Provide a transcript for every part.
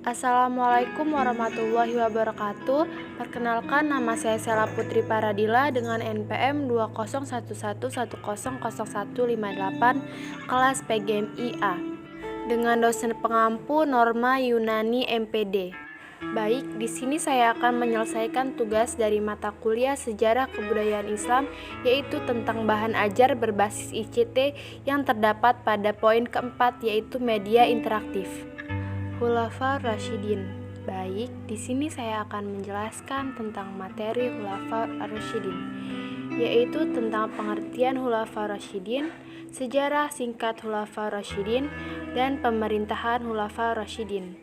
Assalamualaikum warahmatullahi wabarakatuh. Perkenalkan, nama saya Sela Putri Paradila dengan NPM 20111000158 kelas PGMI A dengan dosen pengampu Norma Yunani MPD. Baik, di sini saya akan menyelesaikan tugas dari mata kuliah Sejarah Kebudayaan Islam, yaitu tentang bahan ajar berbasis ICT yang terdapat pada poin keempat, yaitu media interaktif. Khulafa Rasyidin. Baik, di sini saya akan menjelaskan tentang materi Khulafa Rasyidin, yaitu tentang pengertian Khulafa Rasyidin, sejarah singkat Khulafa Rasyidin, dan pemerintahan Khulafa Rasyidin.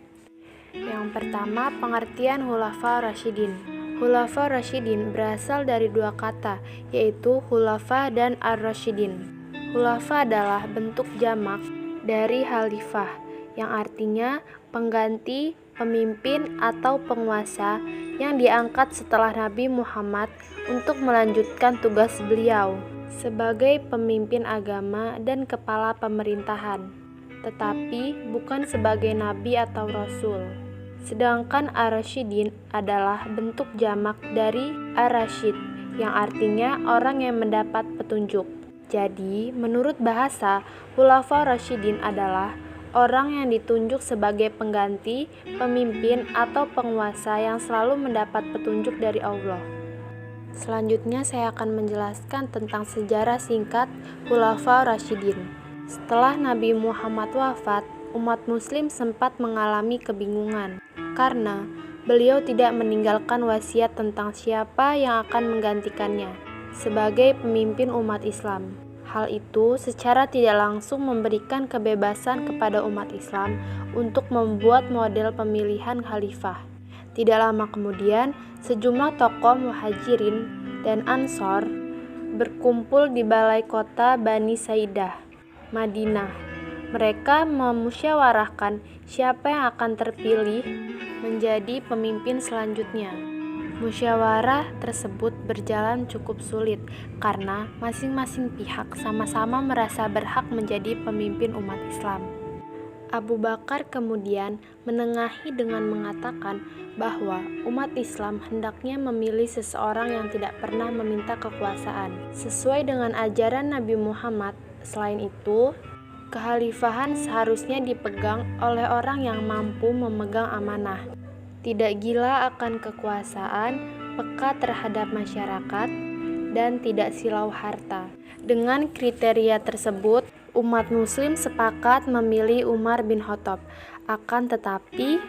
Yang pertama, pengertian Khulafa Rasyidin. Khulafa Rasyidin berasal dari dua kata, yaitu khulafa dan ar-rasyidin. Khulafa adalah bentuk jamak dari khalifah, yang artinya pengganti, pemimpin, atau penguasa yang diangkat setelah Nabi Muhammad untuk melanjutkan tugas beliau sebagai pemimpin agama dan kepala pemerintahan, tetapi bukan sebagai nabi atau rasul. Sedangkan ar-rasyidin adalah bentuk jamak dari ar-rasyid, yang artinya orang yang mendapat petunjuk. Jadi, menurut bahasa, Khulafa Rasyidin adalah orang yang ditunjuk sebagai pengganti, pemimpin, atau penguasa yang selalu mendapat petunjuk dari Allah. Selanjutnya saya akan menjelaskan tentang sejarah singkat Khulafa Rasyidin. Setelah Nabi Muhammad wafat, umat muslim sempat mengalami kebingungan karena beliau tidak meninggalkan wasiat tentang siapa yang akan menggantikannya sebagai pemimpin umat Islam. Hal itu secara tidak langsung memberikan kebebasan kepada umat Islam untuk membuat model pemilihan khalifah. Tidak lama kemudian, sejumlah tokoh Muhajirin dan Ansor berkumpul di balai kota Bani Saidah, Madinah. Mereka memusyawarahkan siapa yang akan terpilih menjadi pemimpin selanjutnya. Musyawarah tersebut berjalan cukup sulit karena masing-masing pihak sama-sama merasa berhak menjadi pemimpin umat Islam. Abu Bakar kemudian menengahi dengan mengatakan bahwa umat Islam hendaknya memilih seseorang yang tidak pernah meminta kekuasaan, sesuai dengan ajaran Nabi Muhammad. Selain itu, kekhalifahan seharusnya dipegang oleh orang yang mampu memegang amanah, tidak gila akan kekuasaan, peka terhadap masyarakat, dan tidak silau harta. Dengan kriteria tersebut, umat muslim sepakat memilih Umar bin Khattab. Akan tetapi,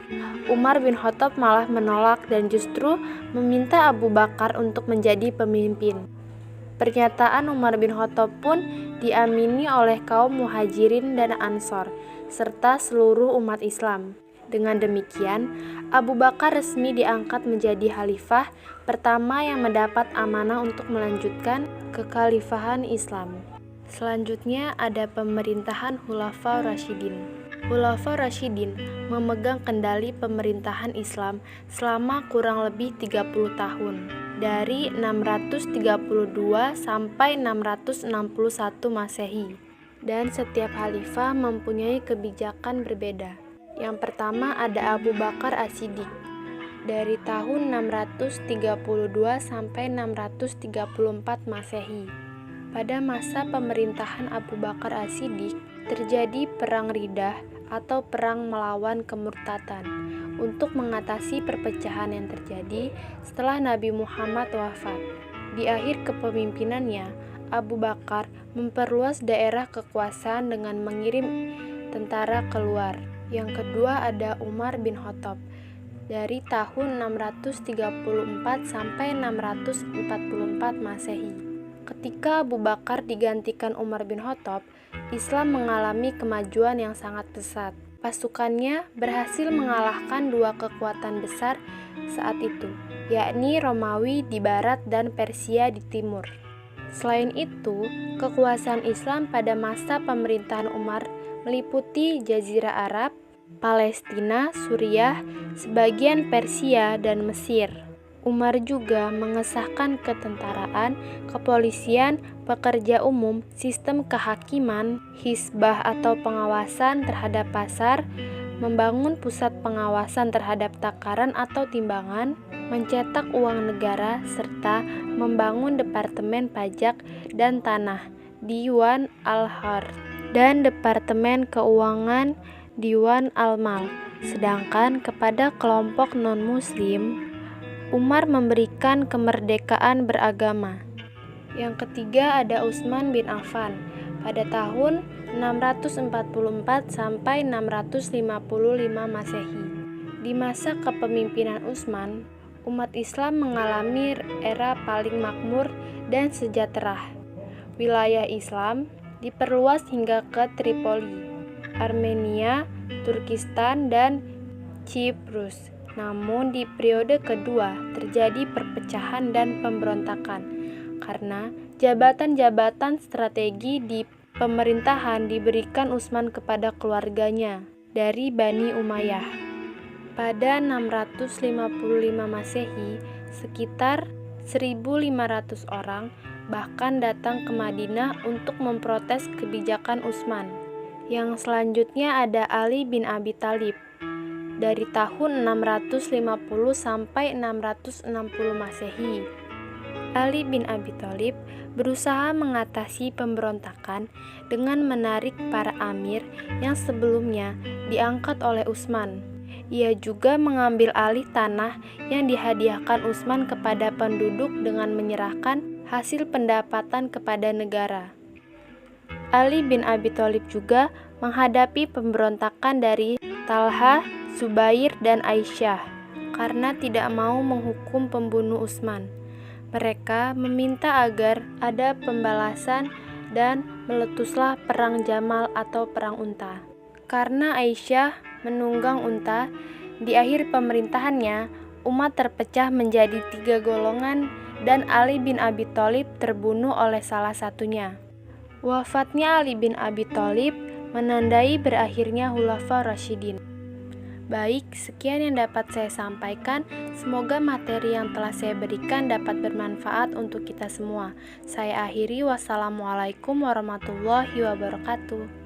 Umar bin Khattab malah menolak dan justru meminta Abu Bakar untuk menjadi pemimpin. Pernyataan Umar bin Khattab pun diamini oleh kaum Muhajirin dan Ansor, serta seluruh umat Islam. Dengan demikian, Abu Bakar resmi diangkat menjadi khalifah pertama yang mendapat amanah untuk melanjutkan kekhalifahan Islam. Selanjutnya ada pemerintahan Khulafa Rasyidin. Khulafa Rasyidin memegang kendali pemerintahan Islam selama kurang lebih 30 tahun, dari 632 sampai 661 Masehi. Dan setiap khalifah mempunyai kebijakan berbeda. Yang pertama ada Abu Bakar As-Siddiq dari tahun 632 sampai 634 Masehi. Pada masa pemerintahan Abu Bakar As-Siddiq terjadi perang Riddah atau perang melawan kemurtadan untuk mengatasi perpecahan yang terjadi setelah Nabi Muhammad wafat. Di akhir kepemimpinannya, Abu Bakar memperluas daerah kekuasaan dengan mengirim tentara keluar. Yang kedua ada Umar bin Khattab dari tahun 634 sampai 644 Masehi. Ketika Abu Bakar digantikan Umar bin Khattab, Islam mengalami kemajuan yang sangat pesat. Pasukannya berhasil mengalahkan dua kekuatan besar saat itu, yakni Romawi di barat dan Persia di timur. Selain itu, kekuasaan Islam pada masa pemerintahan Umar meliputi Jazirah Arab, Palestina, Suriah, sebagian Persia, dan Mesir. Umar juga mengesahkan ketentaraan, kepolisian, pekerja umum, sistem kehakiman, hisbah atau pengawasan terhadap pasar, membangun pusat pengawasan terhadap takaran atau timbangan, mencetak uang negara, serta membangun Departemen Pajak dan Tanah Diwan Al-Harth dan Departemen Keuangan Diwan Al-Mal. Sedangkan kepada kelompok non-muslim, Umar memberikan kemerdekaan beragama. Yang ketiga ada Utsman bin Affan pada tahun 644 sampai 655 Masehi. Di masa kepemimpinan Utsman, umat Islam mengalami era paling makmur dan sejahtera. Wilayah Islam diperluas hingga ke Tripoli, Armenia, Turkistan, dan Cyprus. Namun di periode kedua terjadi perpecahan dan pemberontakan karena jabatan-jabatan strategi di pemerintahan diberikan Utsman kepada keluarganya dari Bani Umayyah. Pada 655 Masehi, sekitar 1.500 orang bahkan datang ke Madinah untuk memprotes kebijakan Utsman. Yang selanjutnya ada Ali bin Abi Thalib. Dari tahun 650 sampai 660 Masehi, Ali bin Abi Thalib berusaha mengatasi pemberontakan dengan menarik para amir yang sebelumnya diangkat oleh Utsman. Ia juga mengambil alih tanah yang dihadiahkan Utsman kepada penduduk dengan menyerahkan hasil pendapatan kepada negara. Ali bin Abi Thalib juga menghadapi pemberontakan dari Talha, Zubair, dan Aisyah karena tidak mau menghukum pembunuh Utsman. Mereka meminta agar ada pembalasan dan meletuslah Perang Jamal atau Perang Unta. Karena Aisyah menunggang unta, di akhir pemerintahannya, umat terpecah menjadi 3 golongan dan Ali bin Abi Thalib terbunuh oleh salah satunya. Wafatnya Ali bin Abi Thalib menandai berakhirnya Khulafaur Rasyidin. Baik, sekian yang dapat saya sampaikan. Semoga materi yang telah saya berikan dapat bermanfaat untuk kita semua. Saya akhiri, wassalamualaikum warahmatullahi wabarakatuh.